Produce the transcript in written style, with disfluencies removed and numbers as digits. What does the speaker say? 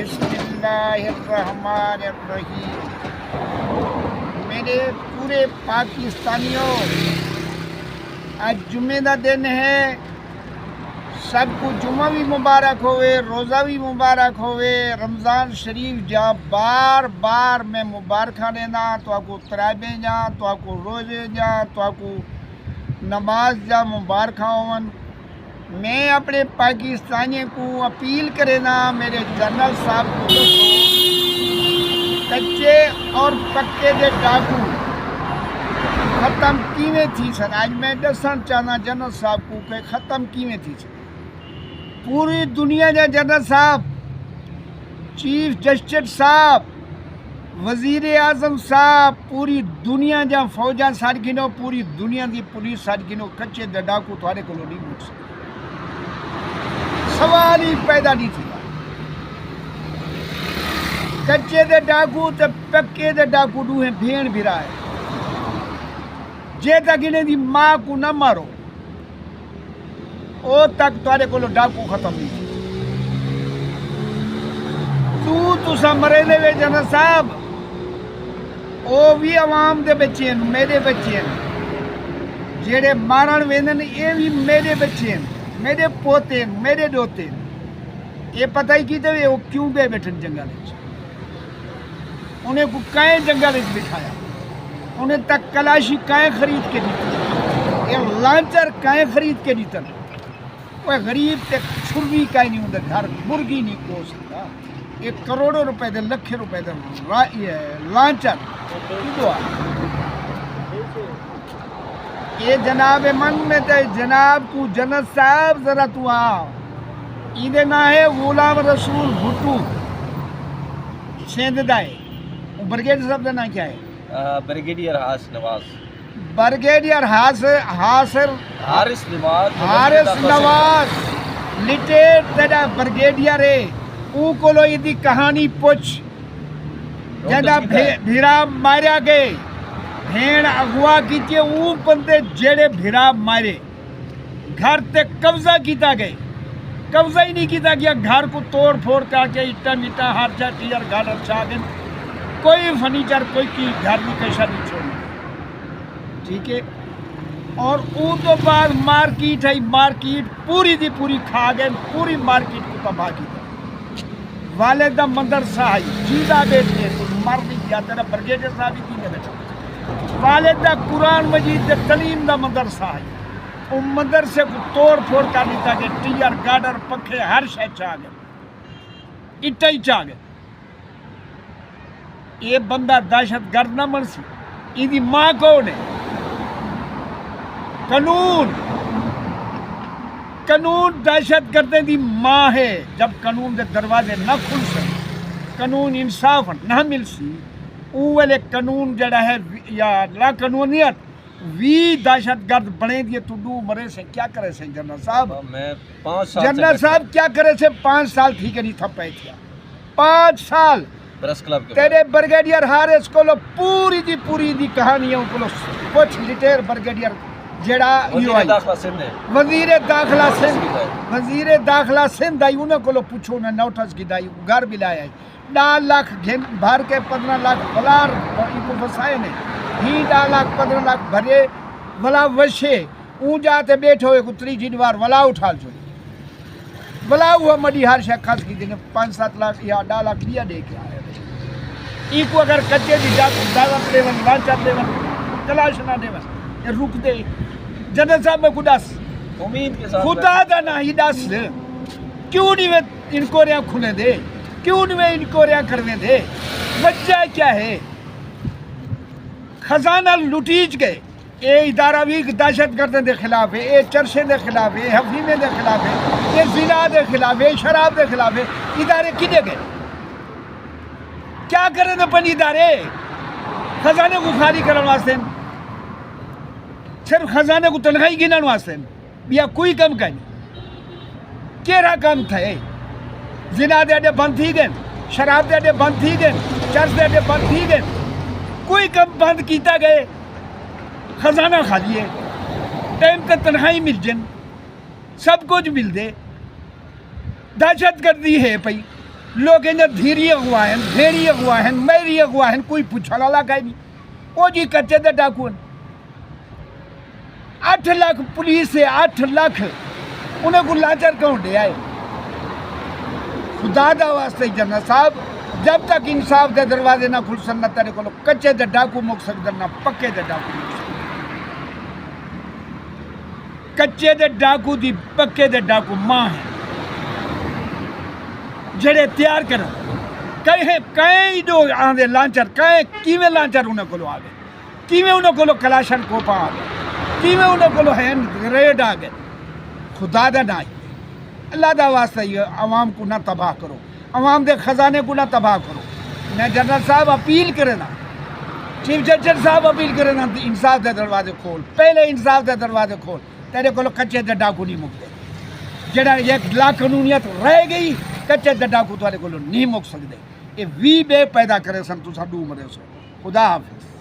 بسم اللہ الرحمن الرحیم۔ میرے پورے پاکستانیوں، آج جمعے کا دن ہے، سب کو جمعہ بھی مبارک ہوئے، روزہ بھی مبارک ہوئے۔ رمضان شریف جا بار بار میں مبارکہ دینا تو آپ کو تراویح جا، تو آپ کو روزے جا، تو آپ کو نماز جا مبارکہ ہون۔ میں اپنے پاکستانیوں کو اپیل کرنا، میرے جنرل صاحب کو کچے اور پکے دے ڈاکو ختم کیویں تھی سن۔ آج میں دسن چاہنا جنرل صاحب کو کہ ختم کیویں تھی سن۔ پوری دنیا جا جنرل صاحب، چیف جسٹس صاحب، وزیر اعظم صاحب، پوری دنیا جا فوجاں ساڑ گنو، پوری دنیا دی پولیس ساڑ گنو، کچے دے ڈاکو تھوڑے کو نہیں مٹ سکتے۔ سوال ہی پیدا نہیں تھی۔ کچے دے ڈاکو تے پکے دے ڈاکو دوہیں بھین بھرا ہے۔ جے تک انہیں دی ماں کو نہ مارو او تک تھوڑے کو ڈاکو ختم نہیں تھی۔ تسا مرے دے وے جنرل صاحب، او بھی عوام دے بچے ہیں، میرے بچے ہیں۔ جیڑے مارن ویندن اے بھی میرے بچے ہیں، میرے پوتے ہیں، میرے دوتے ہیں۔ یہ پتہ ہی کیتے ہوئے وہ کیوں گئے بیٹھن جنگل وچ؟ انہیں کو کائیں جنگل وچ بٹھایا؟ انہیں تک کلاشی کائیں خرید کے دیتے؟ یہ لانچر کائیں خرید کے دیتے؟ کوئی غریب تے چھروی کائیں نہیں ہوندے گھر، مرگی نہیں کو سکتا۔ ایک کروڑوں روپے دے، لکھے روپے دے لانچر کیوں آ؟ یہ جناب من میں تے جناب کو جنرل صاحب ذرا تو آ، ایدے نہ ہے غلام رسول بھٹو سیندھ دائے، برگیڈ صاحب دا نام کیا ہے؟ بریگیڈیئر حارث نواز، برگیڈیئر حارث نواز لٹے تیرا برگیڈیئر ہے۔ اون کولو ایدی کہانی پوچھ جہاں بھیرا ماریا گئے، بھین اغوا کیتی ہے، اون بندے جیڑے بھیرا مارے گھر تے قبضہ کیتا گئے۔ قبضہ ہی نہیں کیتا گیا، گھر کو توڑ پھوڑ کر کے اٹا میٹا ہر جا ٹیئر گاڑر چاگن، کوئی فرنیچر کوئی کی گھر کی کیسا نہیں چھوڑنا، ٹھیک ہے۔ اور اون تو بعد مارکیٹ ہے، مارکیٹ پوری دی پوری کھا گئے، پوری مارکیٹ کو تباہ کی۔ والد دا مدرسہ ہے، جیدہ بیٹھے تو مر نہیں گیا، تیرا برگیڈیئر صاحب ہی کی بیٹھے۔ والد دا قرآن مجید دا تعلیم دا مدرسہ ہے، وہ مدرسے کو توڑ پھوڑ کر دیتا کہ ٹیئر گاڈر پکھے ہر شے چاہ گئے، اٹا ہی چاہ گئے۔ یہ بندہ دہشت گرد نہ بن سی، یہ ماں کون ہے؟ قانون دہشت گردیں دی ماں ہے۔ جب قانون دے دروازے نہ کھل سکے، قانون انصاف نہ مل سی، اون ویلے قانون جڑا ہے یا لا قانونیت وی دہشت گرد بنے دیے تو دو مرے سے کیا کرے سے جنرل صاحب؟ میں 5 سال جنرل صاحب کیا کرے سے 5 سال ٹھیک ہے نہیں تھا پہ تھیا 5 سال پریس کلب کے تیرے برگیڈیئر حارث کو پوری دی کہانیوں کو کچھ لٹیر برگیڈیئر جڑا وزیر داخلہ سندھ، وزیر داخلہ سندھ آئی، انہیں کو پوچھو انہیں نوٹس کی دائی گھر بھی لایا ہے، 2 لاکھ بھر کے 15 لاکھ بلار ان کو بسائے نے، ہی 2 لاکھ 15 لاکھ بھرے ولا وشے اون جاتے بیٹھے ہوئے کو 3 جنوار ولا اٹھال جو ولا ہوا مڈی ہر شے خاص کی دینے 5-7 لاکھ یا 2 لاکھ دیا دے کے آئے۔ ای کو اگر کچے دی دعوت دے ون لانچر دے ون تلاش نہ دے ون یہ رک دے۔ جنرل صاحب میں کو دس امید کے ساتھ خدا دا نہ ہی دس کیوں نہیں میں انکوریاں کھلے دے، کیوں نہیں میں انکوریاں کرنے دے؟ وجہ کیا ہے؟ خزانہ لٹیج گئے، اے ادارہ بھی دہشت گردوں دے خلاف ہے، اے چرشے دے خلاف ہے، حفیمے دے خلاف ہے، اے زنا دے خلاف ہے، شراب دے خلاف ہے۔ ادارے کدے گئے؟ کیا کریں تو پن ادارے خزانے کو خالی کرنے واسطے، صرف خزانے کو تنخواہی گنن واسطے یا کوئی کم کا نہیں؟ کیرا کم تھا؟ زنا دے اڈے بند تھی گئے، شراب دے اڈے بند تھی گئے، چرس دے اڈے بند تھی گئے، کوئی کم بند کیتا گئے، خزانہ خالی ہے، ٹائم تے تنخواہی مل جن، سب کچھ مل دے، دہشت گردی ہے پئی، لوگ انہیں دھیری اگوا ہیں بھیڑی اگوا ہیں میری اگوا ہیں کوئی پوچھا لا گئے نہیں وہ جی کچے دے ڈاکو 8 لاکھ پولیس ہے 8 لاکھ انہیں کو لاچر کیوں دے آئے خدا دا واسطے جنرل صاحب جب تک انصاف دے دروازے نہ کھل سن نہ تیرے کو کچے دے ڈاکو مک سکتے نہ پکے دے ڈاکو مک سکتے کچے دے ڈاکو دی پکے دے ڈاکو ماں ہیں جڑے تیار کرو کہیں جو آندے لانچر کیویں لانچر انہیں کو آ گئے کیویں انہیں کو کلاشن کوپا آ گئے کیویں انہیں کو ہینڈ گریڈ آ گئے خدا دا نہ اللہ دا واسطہ یہ عوام کو نہ تباہ کرو عوام دے خزانے کو نہ تباہ کرو میں جنرل صاحب اپیل کرے نا چیف جسٹس صاحب اپیل کرے نا انصاف دے دروازے کھول پہلے انصاف دے دروازے کھول تیرے کو کچے دے ڈاکو نہیں مکتے جڑا ایک لاقانونیت رہ گئی کچے دے ڈاکو تیرے کو نہیں مک سکتے یہ وی بے پیدا کرے سن تو ساڈو مرے سو خدا حافظ